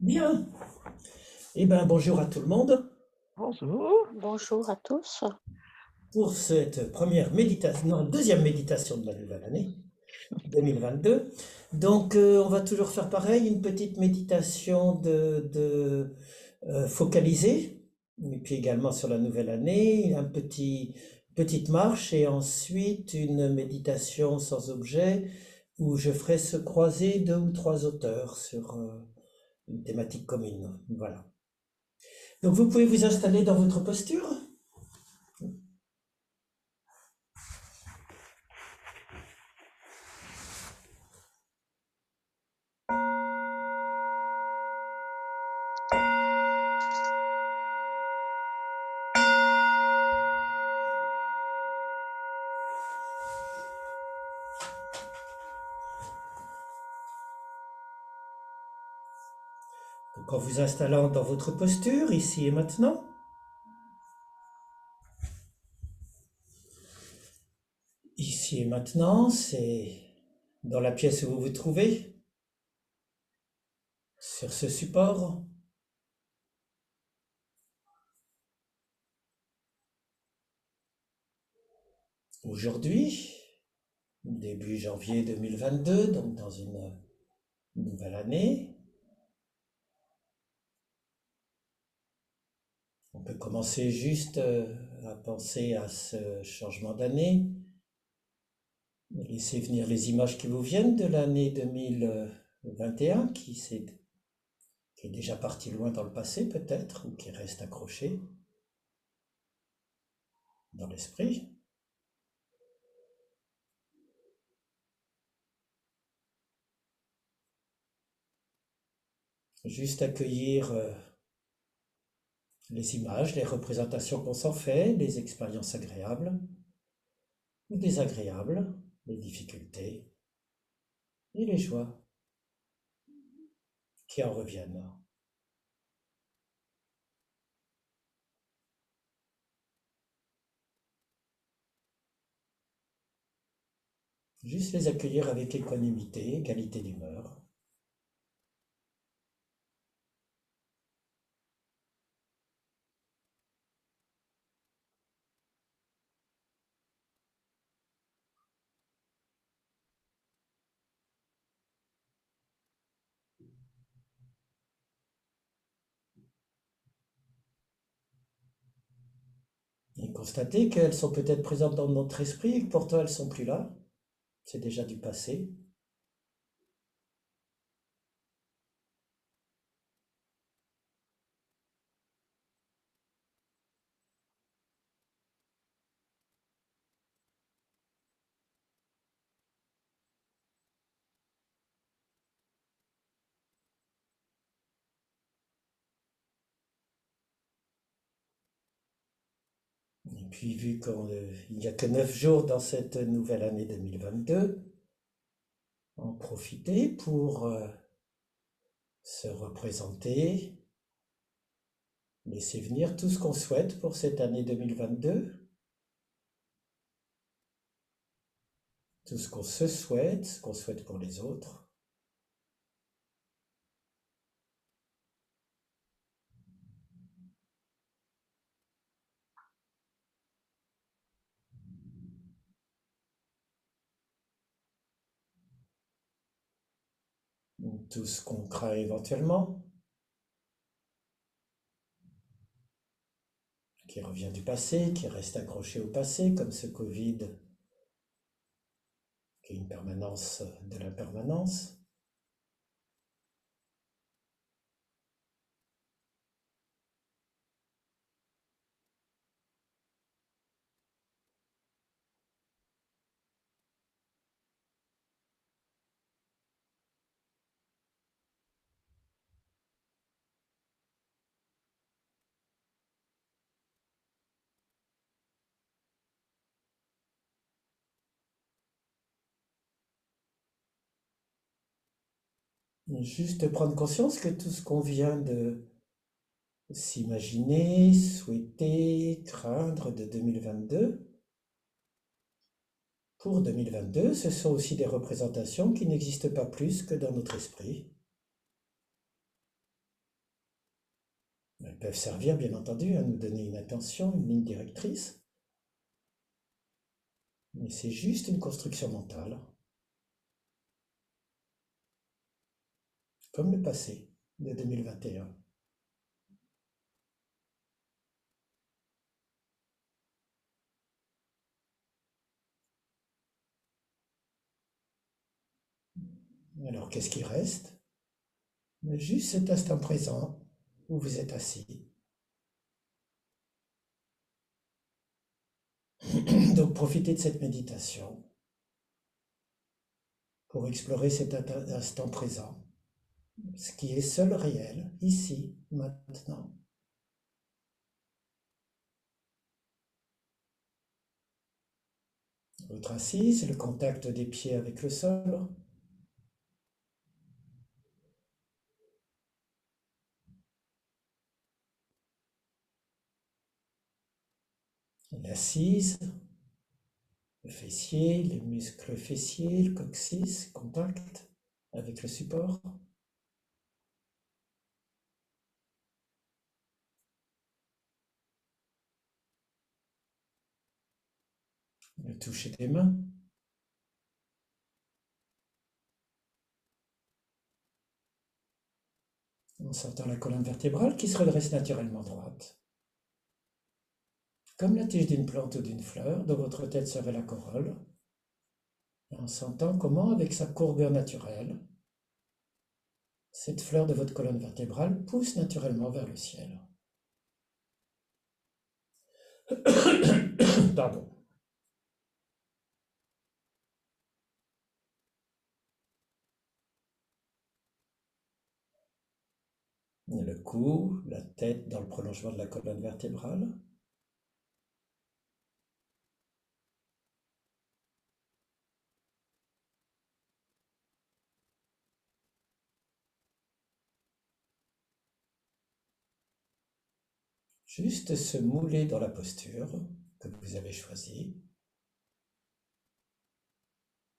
Bien. Eh bien, bonjour à tout le monde Bonjour. Bonjour à tous. pour cette première méditation, non, deuxième méditation de la nouvelle année 2022. Donc, on va toujours faire pareil, une petite méditation focalisée, et puis également sur la nouvelle année, petite marche, et ensuite une méditation sans objet, où je ferai se croiser deux ou trois auteurs sur une thématique commune. Voilà. Donc, vous pouvez vous installer dans votre posture. Donc, en vous installant dans votre posture, ici et maintenant, ici et maintenant, c'est dans la pièce où vous vous trouvez, sur ce support. Aujourd'hui, début janvier 2022, donc dans une nouvelle année, on peut commencer juste à penser à ce changement d'année, laisser venir les images qui vous viennent de l'année 2021, qui est déjà parti loin dans le passé peut-être, ou qui reste accroché dans l'esprit. Juste accueillir les images, les représentations qu'on s'en fait, les expériences agréables ou désagréables, les difficultés et les joies qui en reviennent. Juste les accueillir avec équanimité, qualité d'humeur. Et constater qu'elles sont peut-être présentes dans notre esprit et que pourtant elles ne sont plus là. C'est déjà du passé. Et puis vu qu'il n'y a que 9 jours dans cette nouvelle année 2022, en profiter pour se représenter, laisser venir tout ce qu'on souhaite pour cette année 2022, tout ce qu'on se souhaite, ce qu'on souhaite pour les autres. Tout ce qu'on craint éventuellement, qui revient du passé, qui reste accroché au passé, comme ce Covid, qui est une permanence de l'impermanence. Juste prendre conscience que tout ce qu'on vient de s'imaginer, souhaiter, craindre de 2022 pour 2022, ce sont aussi des représentations qui n'existent pas plus que dans notre esprit. Elles peuvent servir, bien entendu, à nous donner une intention, une ligne directrice, mais c'est juste une construction mentale, comme le passé de 2021. Alors, qu'est-ce qui reste? Juste cet instant présent où vous êtes assis. Donc, profitez de cette méditation pour explorer cet instant présent, ce qui est seul réel, ici, maintenant. Votre assise, le contact des pieds avec le sol, l'assise, le fessier, les muscles fessiers, le coccyx, contact avec le support. Le toucher des mains, en sentant la colonne vertébrale qui se redresse naturellement droite. Comme la tige d'une plante ou d'une fleur, dont votre tête serait la corolle, et en sentant comment, avec sa courbure naturelle, cette fleur de votre colonne vertébrale pousse naturellement vers le ciel. Pardon. Le cou, la tête dans le prolongement de la colonne vertébrale. Juste se mouler dans la posture que vous avez choisie.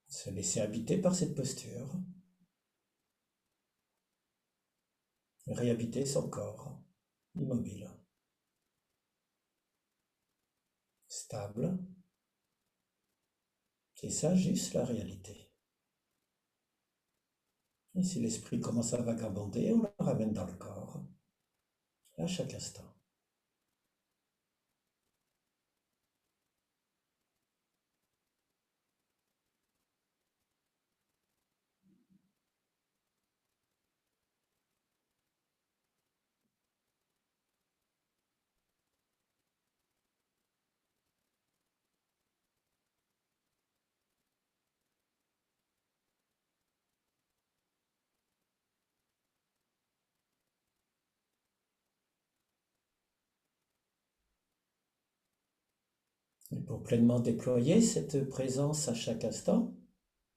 Se laisser habiter par cette posture. Réhabiter son corps, immobile, stable. C'est ça juste la réalité. Et si l'esprit commence à vagabonder, on le ramène dans le corps, à chaque instant. Et pour pleinement déployer cette présence à chaque instant,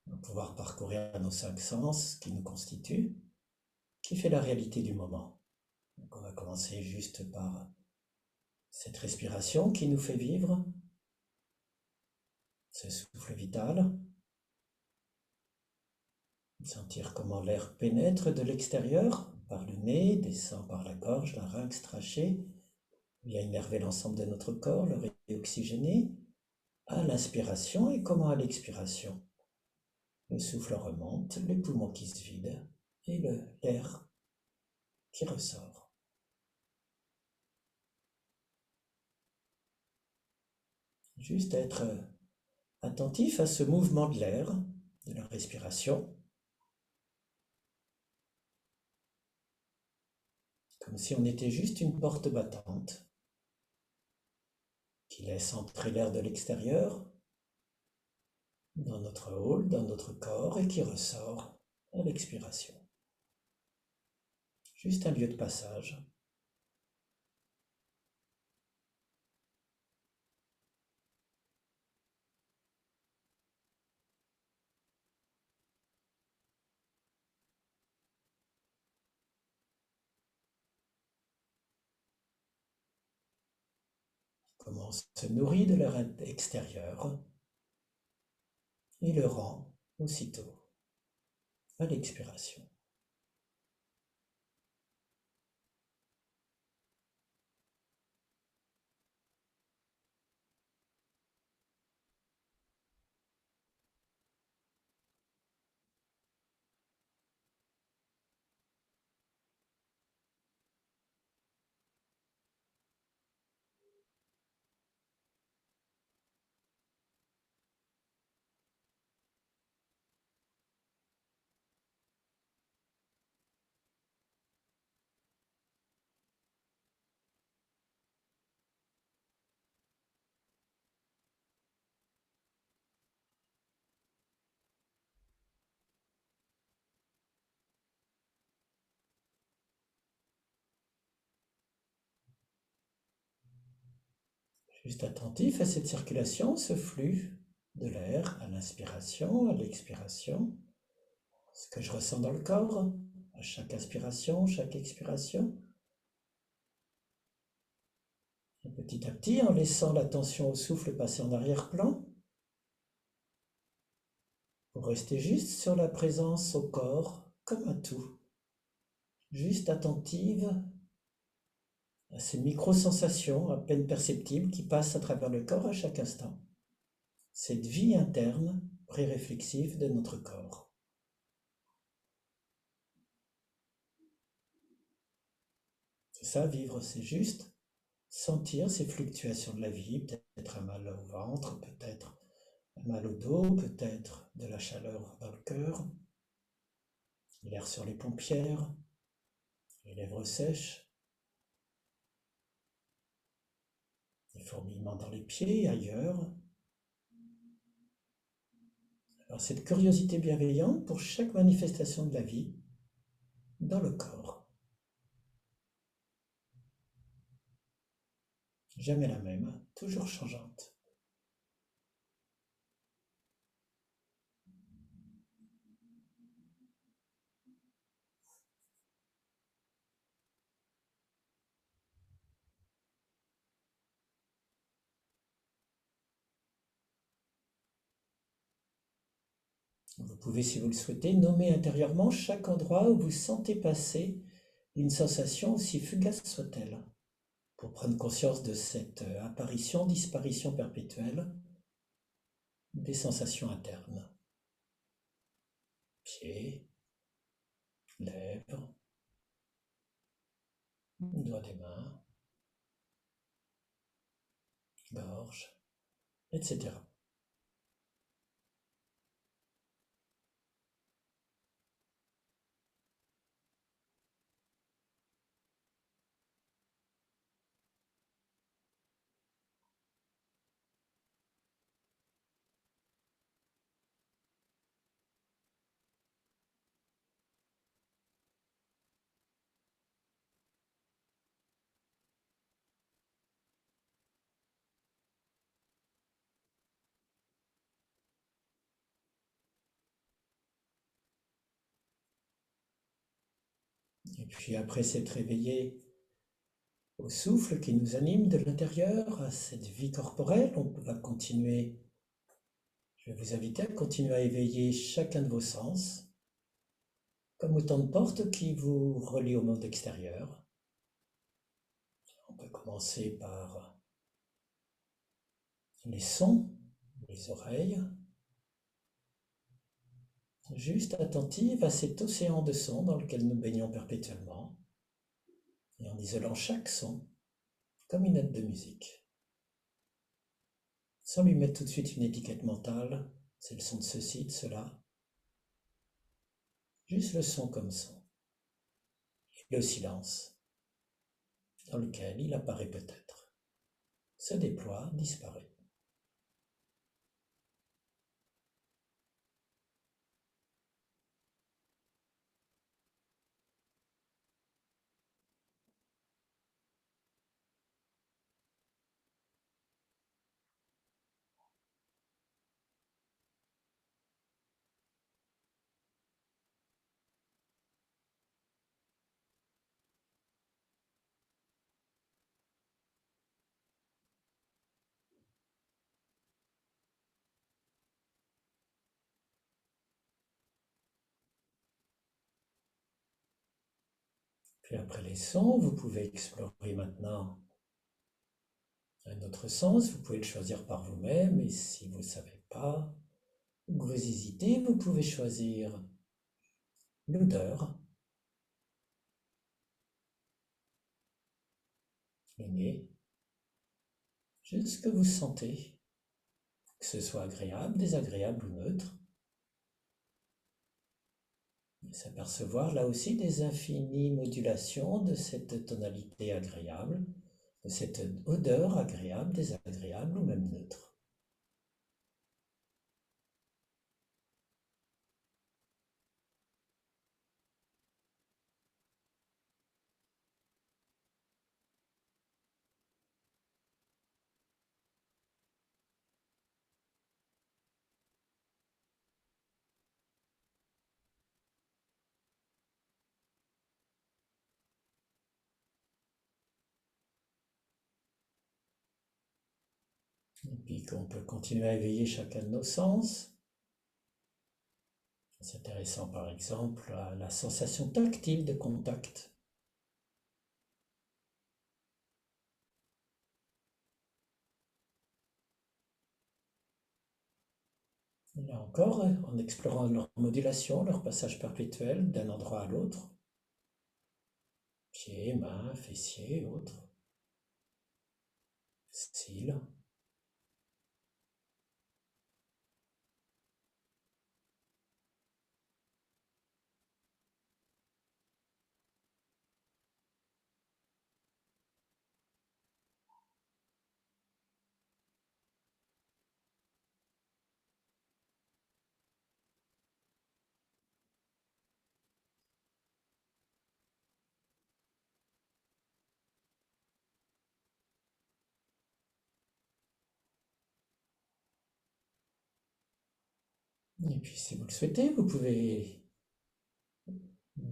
on va pouvoir parcourir nos 5 sens qui nous constituent, qui fait la réalité du moment. Donc on va commencer juste par cette respiration qui nous fait vivre, ce souffle vital, sentir comment l'air pénètre de l'extérieur, par le nez, descend par la gorge, larynx, trachée, vient innerver l'ensemble de notre corps, le réoxygéner, à l'inspiration et comment à l'expiration. Le souffle remonte, les poumons qui se vident et l'air qui ressort. Juste être attentif à ce mouvement de l'air, de la respiration, comme si on était juste une porte battante qui laisse entrer l'air de l'extérieur dans notre hall, dans notre corps et qui ressort à l'expiration. Juste un lieu de passage. Comment on se nourrit de l'air extérieur. et le rend aussitôt à l'expiration. Juste attentif à cette circulation, ce flux de l'air à l'inspiration, à l'expiration, ce que je ressens dans le corps, à chaque inspiration, chaque expiration. Et petit à petit, en laissant l'attention au souffle passer en arrière-plan, pour rester juste sur la présence au corps comme un tout, juste attentive à ces micro-sensations à peine perceptibles qui passent à travers le corps à chaque instant. Cette vie interne pré-réflexive de notre corps. C'est ça, vivre, c'est juste sentir ces fluctuations de la vie, peut-être un mal au ventre, peut-être un mal au dos, peut-être de la chaleur dans le cœur, l'air sur les paupières, les lèvres sèches, les fourmillements dans les pieds, ailleurs. Alors cette curiosité bienveillante pour chaque manifestation de la vie dans le corps. Jamais la même, toujours changeante. Vous pouvez, si vous le souhaitez, nommer intérieurement chaque endroit où vous sentez passer une sensation aussi fugace soit-elle, pour prendre conscience de cette apparition, disparition perpétuelle des sensations internes. Pieds, lèvres, doigts des mains, gorge, etc. Et puis après s'être réveillé au souffle qui nous anime de l'intérieur, à cette vie corporelle, on va continuer. Je vais vous inviter à continuer à éveiller chacun de vos sens, comme autant de portes qui vous relient au monde extérieur. On peut commencer par les sons, les oreilles, juste attentive à cet océan de sons dans lequel nous baignons perpétuellement, et en isolant chaque son comme une note de musique, sans lui mettre tout de suite une étiquette mentale, c'est le son de ceci, de cela, juste le son comme son, et le silence dans lequel il apparaît peut-être, se déploie, disparaît. Puis après les sons, vous pouvez explorer maintenant un autre sens. Vous pouvez le choisir par vous-même et si vous ne savez pas ou que vous hésitez, vous pouvez choisir l'odeur, le nez, juste ce que vous sentez, que ce soit agréable, désagréable ou neutre. Et s'apercevoir là aussi des infinies modulations de cette tonalité agréable, de cette odeur agréable, désagréable ou même neutre. Et puis qu'on peut continuer à éveiller chacun de nos sens, en s'intéressant par exemple à la sensation tactile de contact. Et là encore, en explorant leur modulation, leur passage perpétuel d'un endroit à l'autre, pieds, mains, fessiers, autres, cils. Et puis si vous le souhaitez, vous pouvez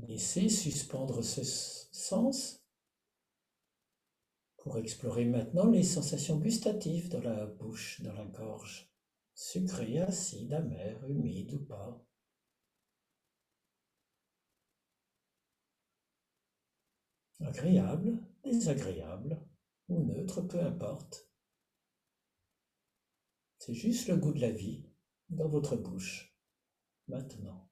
laisser suspendre ce sens pour explorer maintenant les sensations gustatives dans la bouche, dans la gorge. Sucré, acide, amer, humide ou pas. Agréable, désagréable ou neutre, peu importe. C'est juste le goût de la vie dans votre bouche, maintenant.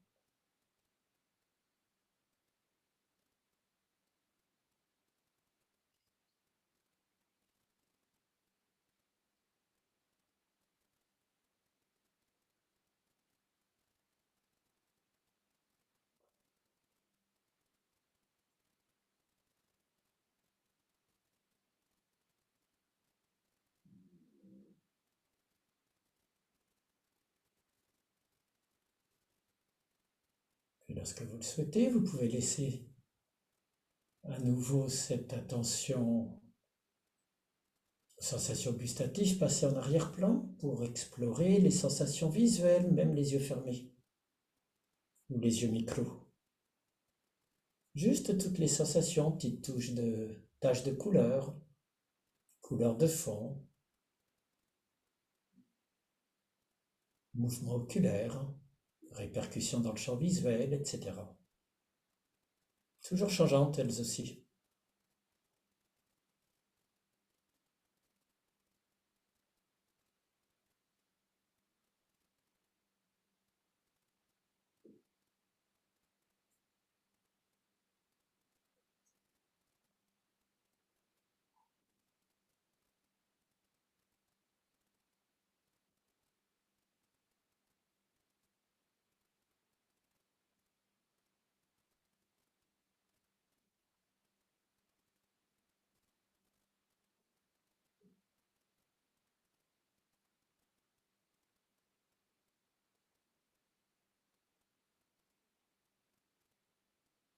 Et lorsque vous le souhaitez, vous pouvez laisser à nouveau cette attention aux sensations gustatives passer en arrière-plan pour explorer les sensations visuelles, même les yeux fermés ou les yeux mi-clos. Juste toutes les sensations, petites touches de taches de couleur, couleur de fond, mouvements oculaires, répercussions dans le champ visuel, etc. Toujours changeantes elles aussi.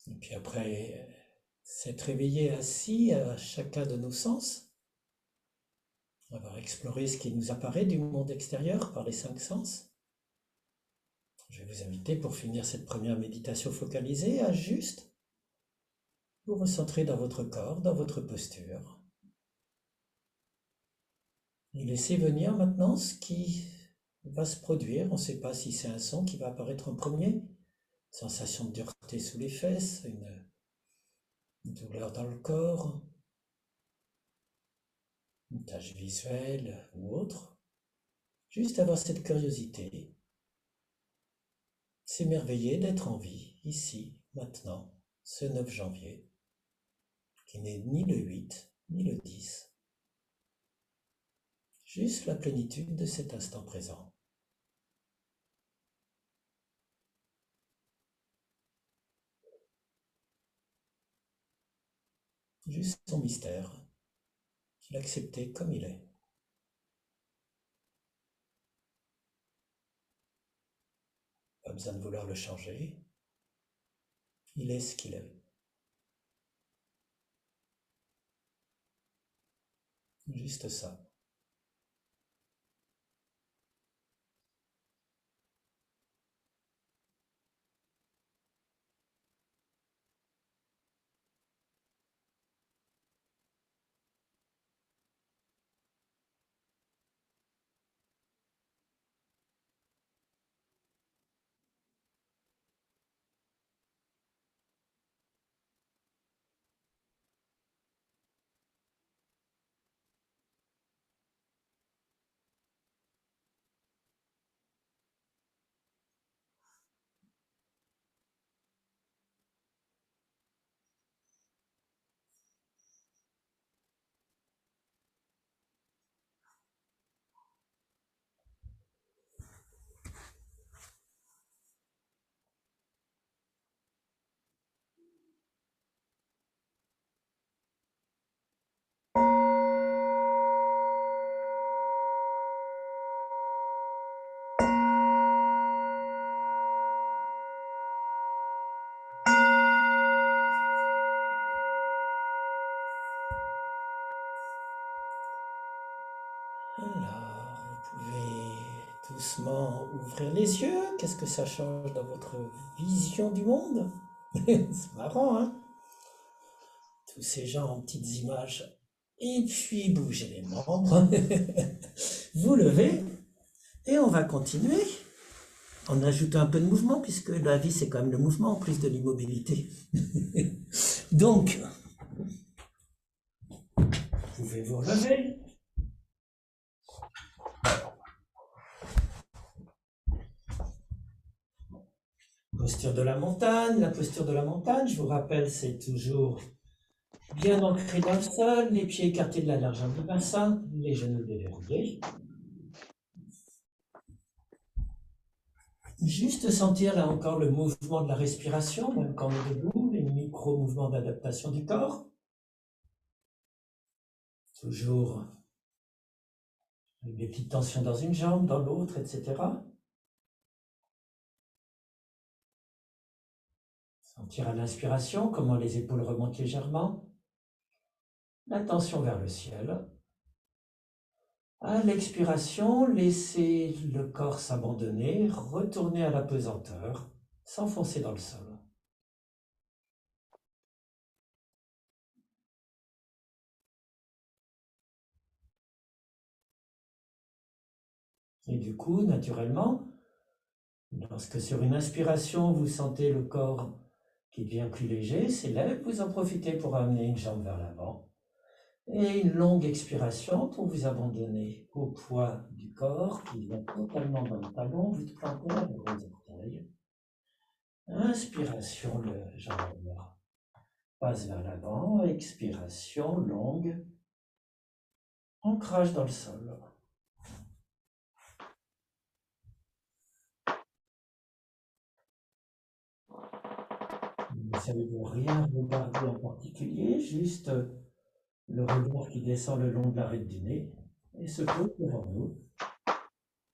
Et puis après s'être réveillé assis à chacun de nos sens, avoir exploré ce qui nous apparaît du monde extérieur par les cinq sens. Je vais vous inviter pour finir cette première méditation focalisée à juste vous recentrer dans votre corps, dans votre posture. Et laissez venir maintenant ce qui va se produire. On ne sait pas si c'est un son qui va apparaître en premier. Sensation de dureté sous les fesses, douleur dans le corps, une tâche visuelle ou autre. Juste avoir cette curiosité, s'émerveiller d'être en vie, ici, maintenant, ce 9 janvier, qui n'est ni le 8, ni le 10. Juste la plénitude de cet instant présent. Juste son mystère, l'accepter comme il est. Pas besoin de vouloir le changer. Il est ce qu'il est. Juste ça. Alors, vous pouvez doucement ouvrir les yeux. Qu'est-ce que ça change dans votre vision du monde? C'est marrant, hein? Tous ces gens en petites images. Et puis, bougez les membres. Vous levez et on va continuer. En ajoutant un peu de mouvement, puisque la vie, c'est quand même le mouvement en plus de l'immobilité. Donc, vous pouvez vous relever. Posture de la montagne. La posture de la montagne, je vous rappelle, c'est toujours bien ancré dans le sol, les pieds écartés de la largeur du bassin, les genoux déverrouillés. Juste sentir là encore le mouvement de la respiration, même quand on est debout, les micro-mouvements d'adaptation du corps. Toujours avec des petites tensions dans une jambe, dans l'autre, etc. Sentir à l'inspiration comment les épaules remontent légèrement. La tension vers le ciel. À l'expiration, laissez le corps s'abandonner, retourner à la pesanteur, s'enfoncer dans le sol. Et du coup, naturellement, lorsque sur une inspiration, vous sentez le corps qui devient plus léger, s'élève, vous en profitez pour amener une jambe vers l'avant. Et une longue expiration pour vous abandonner au poids du corps qui vient totalement dans le talon, vous plantez à vos orteils. Inspiration, le jambe passe vers l'avant, expiration longue, ancrage dans le sol. Vous ne rien regarder en particulier, juste le regard qui descend le long de l'arête du nez et se pose devant nous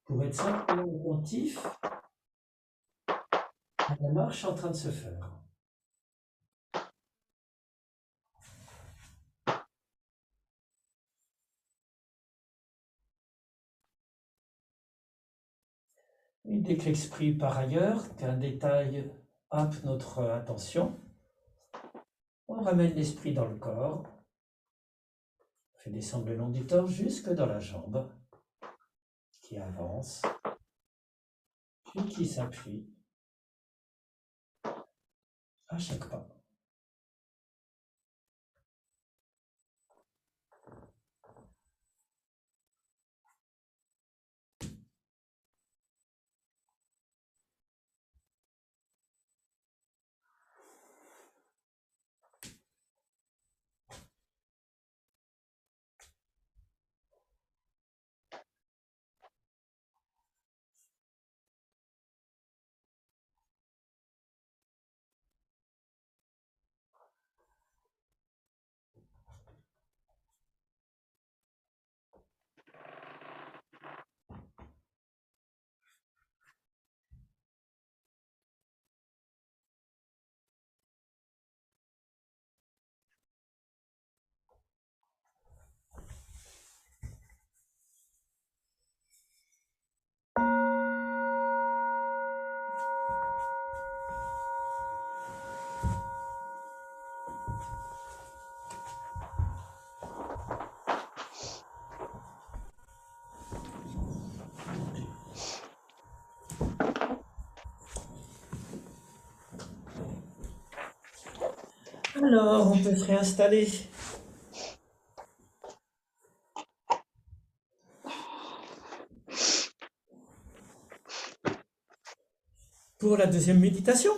pour être simplement attentif à la marche en train de se faire. Et dès que l'esprit par ailleurs, qu'un détail happe notre attention, on ramène l'esprit dans le corps, on fait descendre le long du torse jusque dans la jambe, qui avance, puis qui s'appuie à chaque pas. Alors, on peut se réinstaller. Pour la deuxième méditation,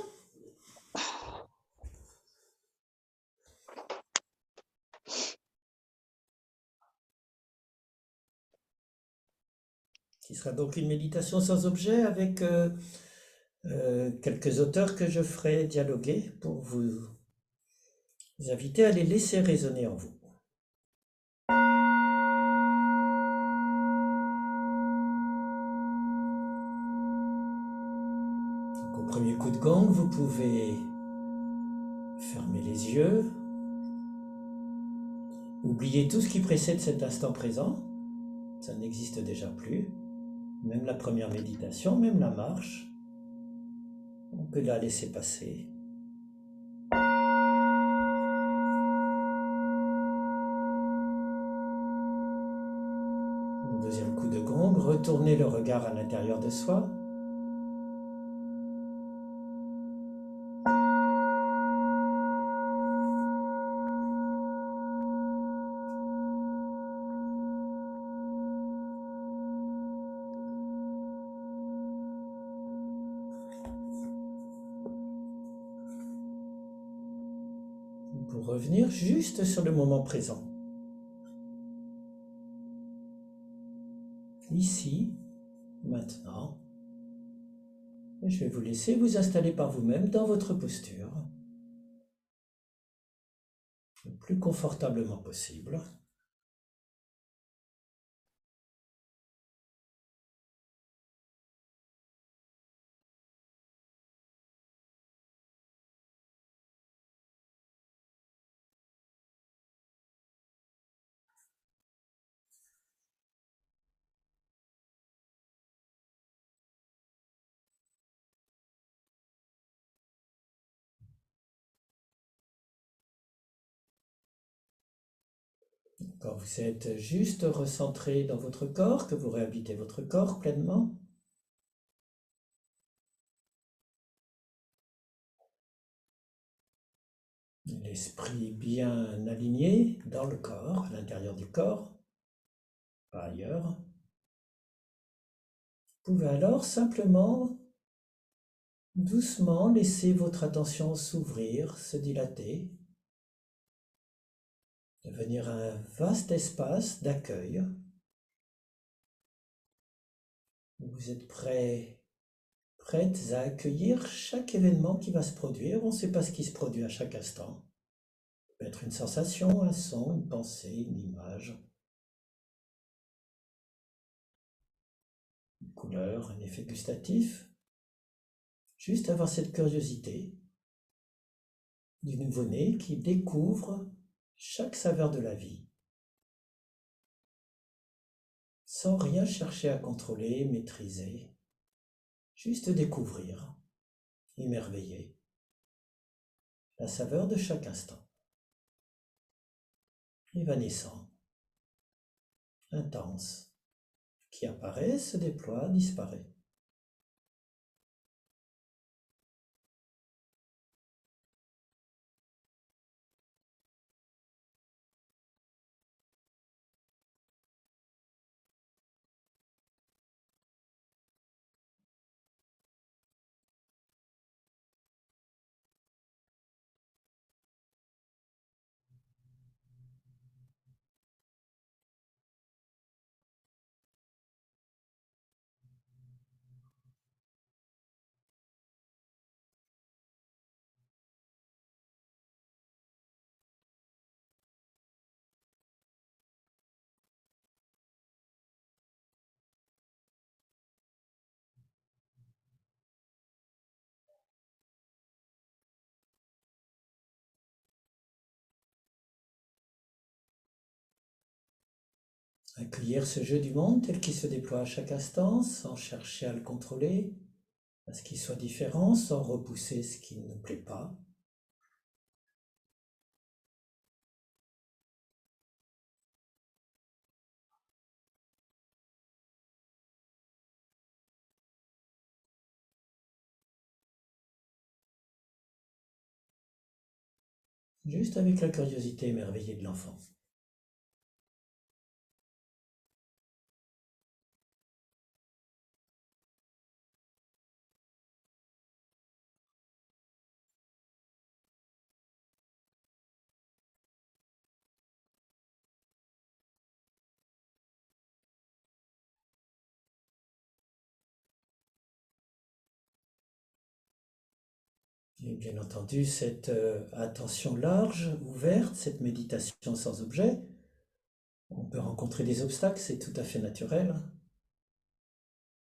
qui sera donc une méditation sans objet avec quelques auteurs que je ferai dialoguer pour vous inviter à les laisser résonner en vous. Donc, au premier coup de gong, vous pouvez fermer les yeux, oublier tout ce qui précède cet instant présent, ça n'existe déjà plus, même la première méditation, même la marche, on peut la laisser passer. Au deuxième coup de gong, retournez le regard à l'intérieur de soi. Pour revenir juste sur le moment présent. Ici, maintenant. Et je vais vous laisser vous installer par vous-même dans votre posture, le plus confortablement possible. Quand vous êtes juste recentré dans votre corps, que vous réhabitez votre corps pleinement, l'esprit bien aligné dans le corps, à l'intérieur du corps, pas ailleurs, vous pouvez alors simplement, doucement, laisser votre attention s'ouvrir, se dilater, devenir un vaste espace d'accueil. Vous êtes prêtes à accueillir chaque événement qui va se produire. On ne sait pas ce qui se produit à chaque instant. Ça peut être une sensation, un son, une pensée, une image, une couleur, un effet gustatif. Juste avoir cette curiosité du nouveau-né qui découvre chaque saveur de la vie, sans rien chercher à contrôler, maîtriser, juste découvrir, émerveiller la saveur de chaque instant, évanescent, intense, qui apparaît, se déploie, disparaît. Accueillir ce jeu du monde tel qu'il se déploie à chaque instant, sans chercher à le contrôler, à ce qu'il soit différent, sans repousser ce qui ne nous plaît pas. juste avec la curiosité émerveillée de l'enfant. Et bien entendu, cette attention large, ouverte, cette méditation sans objet, on peut rencontrer des obstacles, c'est tout à fait naturel,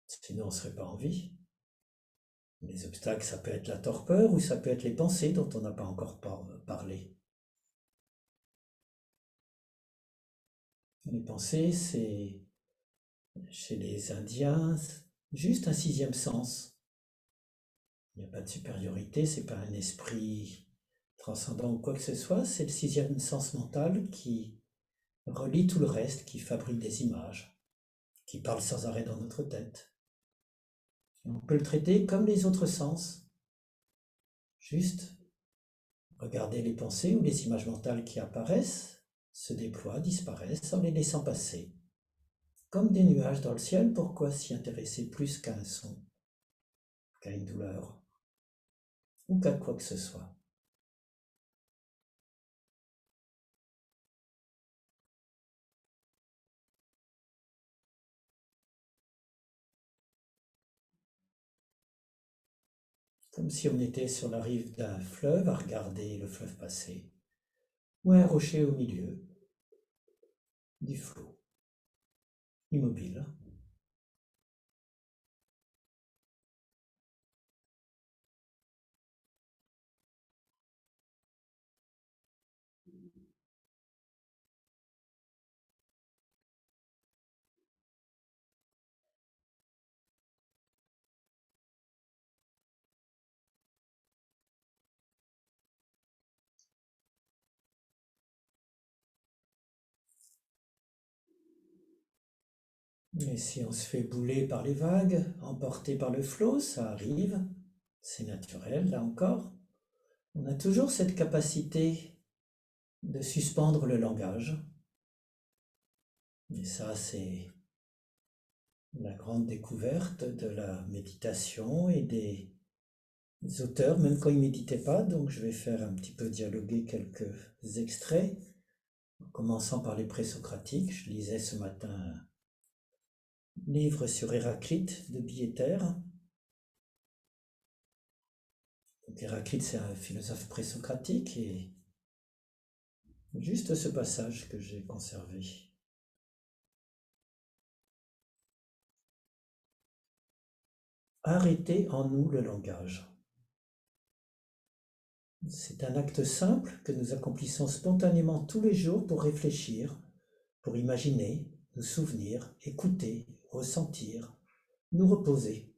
sinon on ne serait pas en vie. Les obstacles, ça peut être la torpeur ou ça peut être les pensées dont on n'a pas encore parlé. Les pensées, c'est chez les Indiens juste un sixième sens. Il n'y a pas de supériorité, c'est pas un esprit transcendant ou quoi que ce soit, c'est le sixième sens mental qui relie tout le reste, qui fabrique des images, qui parle sans arrêt dans notre tête. On peut le traiter comme les autres sens, juste regarder les pensées ou les images mentales qui apparaissent, se déploient, disparaissent en les laissant passer. Comme des nuages dans le ciel, pourquoi s'y intéresser plus qu'à un son, qu'à une douleur, ou qu'à quoi que ce soit? Comme si on était sur la rive d'un fleuve à regarder le fleuve passer, ou un rocher au milieu du flot, immobile. Et si on se fait bouler par les vagues, emporté par le flot, ça arrive, c'est naturel, là encore. On a toujours cette capacité de suspendre le langage. Et ça, c'est la grande découverte de la méditation et des auteurs, même quand ils ne méditaient pas. Donc je vais faire un petit peu dialoguer quelques extraits, en commençant par les présocratiques. Je lisais ce matin un livre sur Héraclite de Billetter. Donc Héraclite, c'est un philosophe présocratique et juste ce passage que j'ai conservé. Arrêtez en nous le langage. C'est un acte simple que nous accomplissons spontanément tous les jours pour réfléchir, pour imaginer, nous souvenir, écouter, ressentir, nous reposer.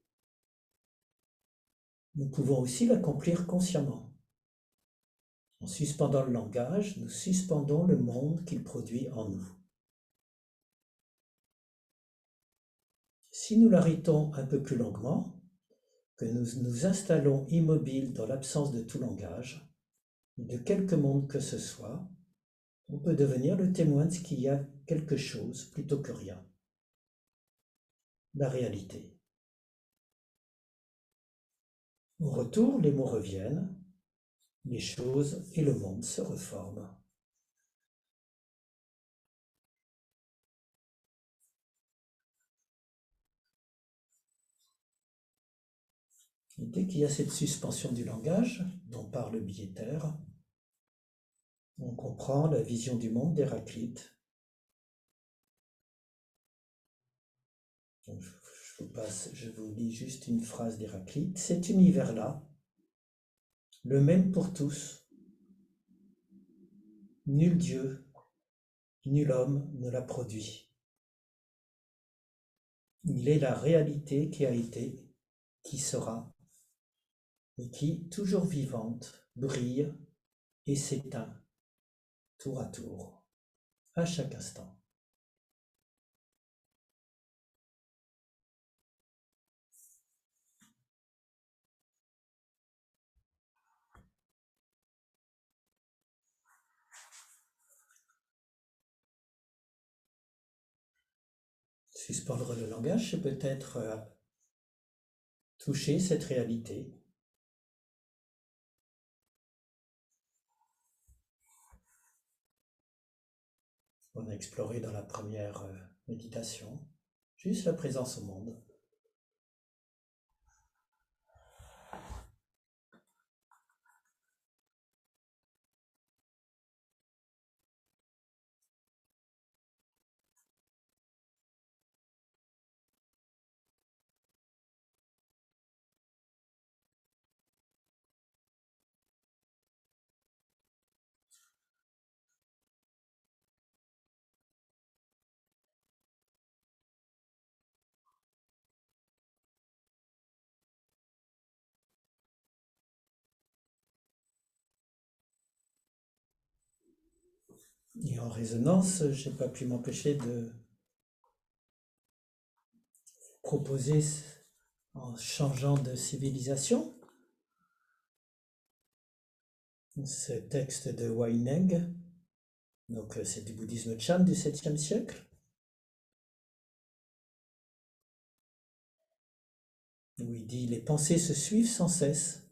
Nous pouvons aussi l'accomplir consciemment. En suspendant le langage, nous suspendons le monde qu'il produit en nous. Si nous l'arrêtons un peu plus longuement, que nous nous installons immobiles dans l'absence de tout langage, de quelque monde que ce soit, on peut devenir le témoin de ce qu'il y a quelque chose plutôt que rien. La réalité. Au retour, les mots reviennent, les choses et le monde se reforment. Et dès qu'il y a cette suspension du langage, dont parle Billetter, on comprend la vision du monde d'Héraclite. Je vous lis juste une phrase d'Héraclite. Cet univers-là, le même pour tous, nul Dieu, nul homme ne l'a produit. Il est la réalité qui a été, qui sera, et qui, toujours vivante, brille et s'éteint, tour à tour, à chaque instant. Suspendre le langage, c'est peut-être toucher cette réalité. On a exploré dans la première méditation, juste la présence au monde. Et en résonance, je n'ai pas pu m'empêcher de proposer, en changeant de civilisation, ce texte de Huineng, donc c'est du bouddhisme Chan du 7e siècle, où il dit: les pensées se suivent sans cesse,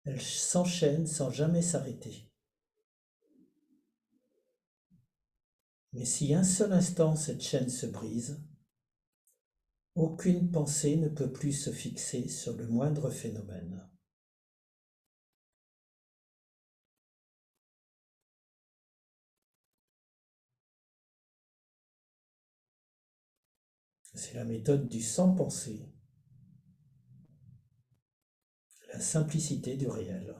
elles s'enchaînent sans jamais s'arrêter. Mais si un seul instant cette chaîne se brise, aucune pensée ne peut plus se fixer sur le moindre phénomène. C'est la méthode du sans pensée, la simplicité du réel.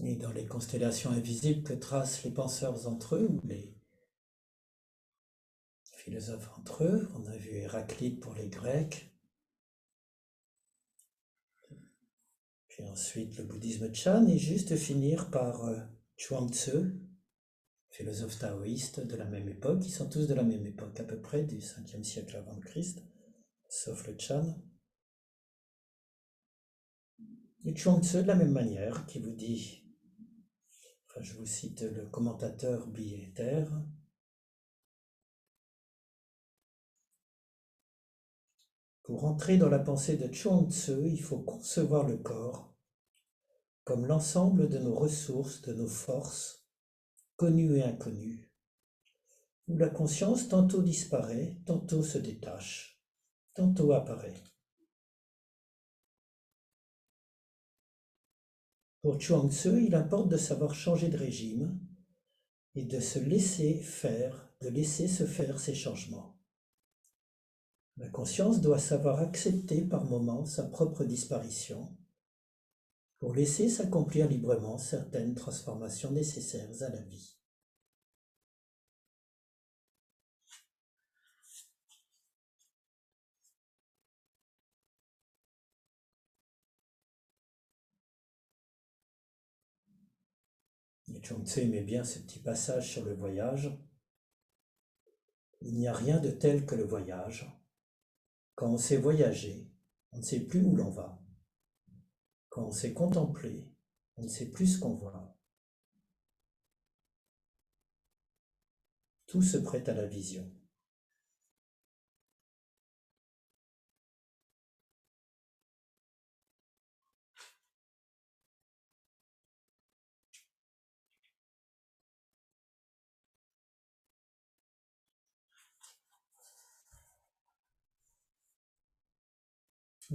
Et dans les constellations invisibles que tracent les penseurs entre eux, ou les philosophes entre eux, on a vu Héraclite pour les Grecs, puis ensuite le bouddhisme Chan, et juste finir par Chuang-Tzu, philosophe taoïste de la même époque. Ils sont tous de la même époque, à peu près du 5e siècle avant le Christ, sauf le Chan. Et Chuang-Tzu de la même manière, qui vous dit, enfin, je vous cite le commentateur Bieter, pour entrer dans la pensée de Chuang-Tzu, il faut concevoir le corps comme l'ensemble de nos ressources, de nos forces, connues et inconnues, où la conscience tantôt disparaît, tantôt se détache, tantôt apparaît. Pour Chuang-Tzu, il importe de savoir changer de régime et de se laisser faire, de laisser se faire ces changements. La conscience doit savoir accepter par moments sa propre disparition pour laisser s'accomplir librement certaines transformations nécessaires à la vie. Et Chuang-Tzu aimait bien ce petit passage sur le voyage. Il n'y a rien de tel que le voyage. Quand on sait voyager, on ne sait plus où l'on va. Quand on sait contempler, on ne sait plus ce qu'on voit. Tout se prête à la vision.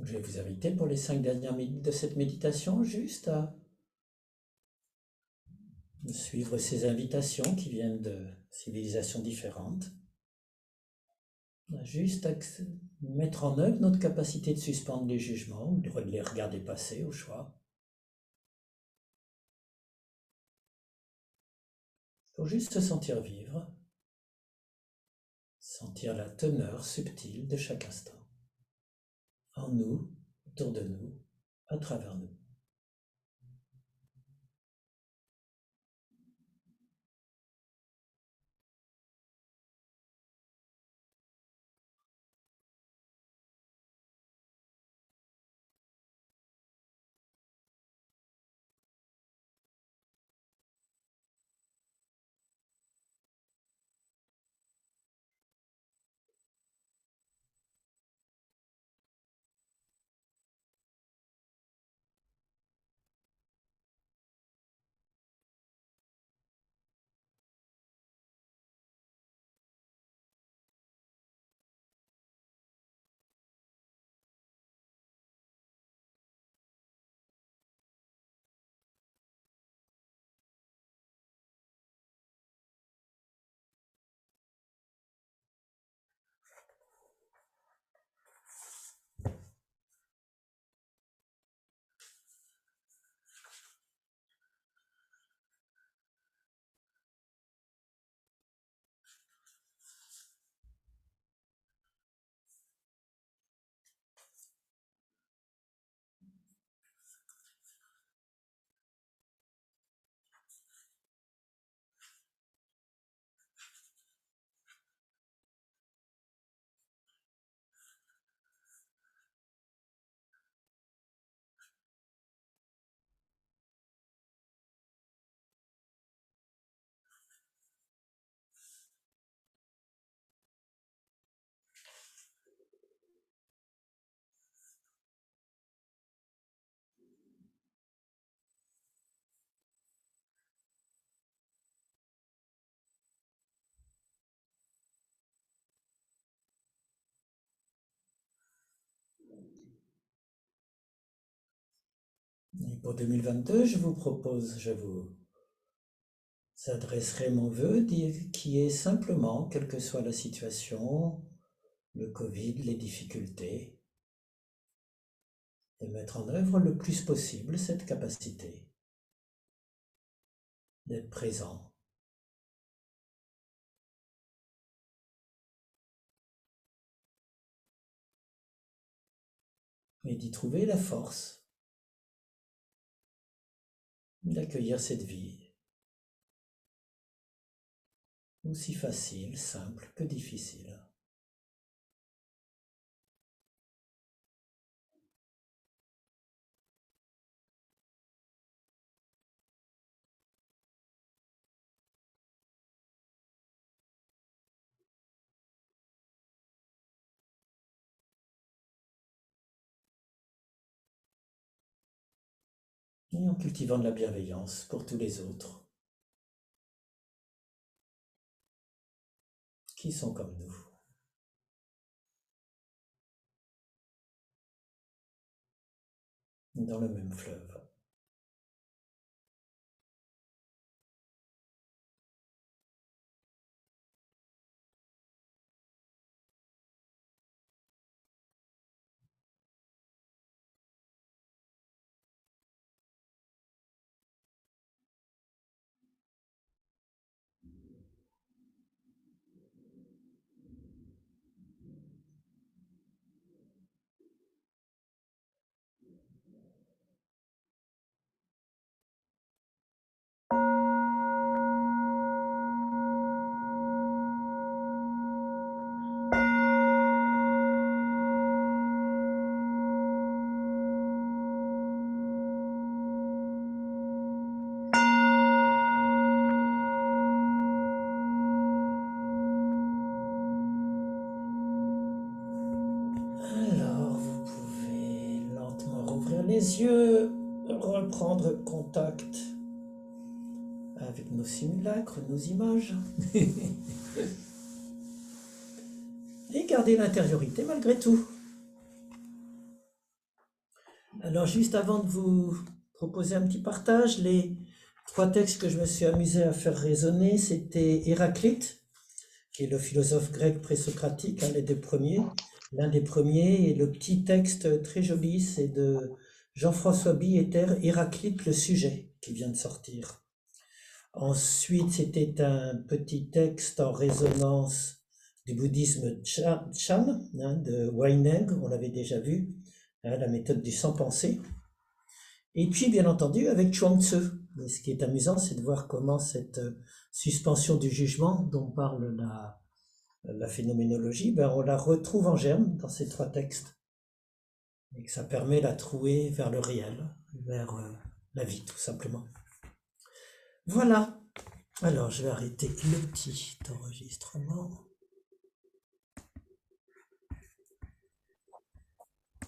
Je vais vous inviter pour les 5 dernières minutes de cette méditation juste à suivre ces invitations qui viennent de civilisations différentes. Juste à mettre en œuvre notre capacité de suspendre les jugements, de les regarder passer au choix. Pour juste se sentir vivre, sentir la teneur subtile de chaque instant. En nous, autour de nous, à travers nous. Et pour 2022, je vous adresserai mon vœu qui est simplement, quelle que soit la situation, le Covid, les difficultés, de mettre en œuvre le plus possible cette capacité d'être présent et d'y trouver la force d'accueillir cette vie, aussi facile, simple que difficile. Et en cultivant de la bienveillance pour tous les autres qui sont comme nous, dans le même fleuve. Alors, vous pouvez lentement rouvrir les yeux, reprendre contact avec nos simulacres, nos images, et garder l'intériorité malgré tout. Alors, juste avant de vous proposer un petit partage, les trois textes que je me suis amusé à faire résonner, c'était Héraclite, qui est le philosophe grec présocratique, les deux premiers, l'un des premiers, et le petit texte très joli, c'est de Jean-François Billetter, Héraclite, le sujet, qui vient de sortir. Ensuite, c'était un petit texte en résonance du bouddhisme Chan, de Weinberg, on l'avait déjà vu, la méthode du sans-pensée. Et puis, bien entendu, avec Chuang Tzu. Mais ce qui est amusant, c'est de voir comment cette suspension du jugement dont parle la phénoménologie, ben, on la retrouve en germe dans ces trois textes. Et que ça permet la trouver vers le réel, vers la vie, tout simplement. Voilà. Alors, je vais arrêter le petit enregistrement.